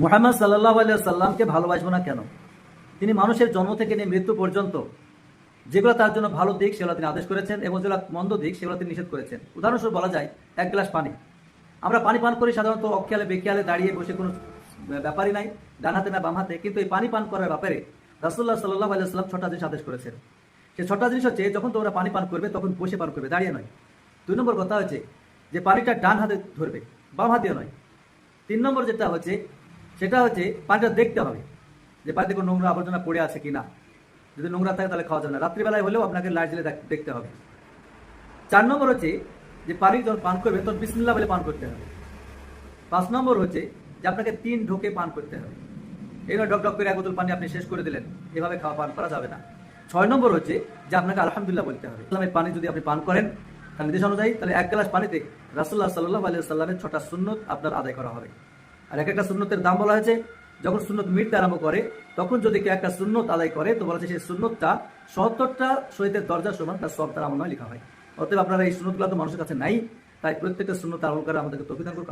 মুহাম্মদ সাল্লাল্লাহু আলাইহি সাল্লামকে ভালোবাসবো না কেন? তিনি মানুষের জন্ম থেকে নিয়ে মৃত্যু পর্যন্ত যেগুলো তার জন্য ভালো দিক সেগুলো তিনি আদেশ করেছেন এবং যেগুলো মন্দ দিক সেগুলো তিনি নিষেধ করেছেন। উদাহরণস্বরূপ বলা যায়, এক গ্লাস পানি। আমরা পানি পান করি সাধারণত অখেয়ালে বেখেয়ালে দাঁড়িয়ে বসে, কোনো ব্যাপারই নাই, ডান হাতে না বাম হাতে। কিন্তু এই পানি পান করার ব্যাপারে রাসূলুল্লাহ সাল্লাল্লাহু আলাইহি সাল্লাম 6টা জিনিস আদেশ করেছেন। সেই 6টা জিনিস হচ্ছে, যখন তোমরা পানি পান করবে তখন বসে পান করবে, দাঁড়িয়ে নয়। 2 নম্বর কথা হচ্ছে যে পানিটা ডান হাতে ধরবে, বাম হাতে নয়। 3 নম্বর যেটা হচ্ছে সেটা হচ্ছে পানিটা দেখতে হবে যে পানিতে কোনো নোংরা আবর্জনা পড়ে আছে কিনা। যদি নোংরা থাকে তাহলে খাওয়া যাবে না। রাত্রিবেলায় হলেও আপনাকে লাইট জ্বেলে দেখতে হবে। 4 নম্বর হচ্ছে যে পানি যখন পান করবেন তখন বিসমিল্লাহ বলে পান করতে হবে। 5 নম্বর হচ্ছে যে আপনাকে 3 ঢোকে পান করতে হবে। এই নয় ডক ডক করে 1 বোতল পানি আপনি শেষ করে দিলেন, এভাবে খাওয়া পান করা যাবে না। 6 নম্বর হচ্ছে যে আপনাকে আলহামদুলিল্লাহ বলতে হবে। ইসলামের পানি যদি আপনি পান করেন তার নির্দেশ অনুযায়ী, তাহলে 1 গ্লাস পানিতে রাসূলুল্লাহ সাল্লাল্লাহু আলাইহি সাল্লামের 6টা সুন্নত আপনার আদায় করা হবে। আর একটা সুন্নতের দাম বলা হয়েছে, যখন সুন্নত মিটতে আরম্ভ করে তখন যদি কেউ একটা সুন্নত আদায় করে তো বলা হচ্ছে সেই সুন্নতটা 70টা শহীদের দরজা সমান তার সব তার আমল নামায় লেখা হয়। অতএব আপনারা এই সুন্নতগুলো তো মানুষের কাছে নাই, তাই প্রত্যেকটা সুন্নত আমল করে আমাদেরকে তৌফিক দান করুন।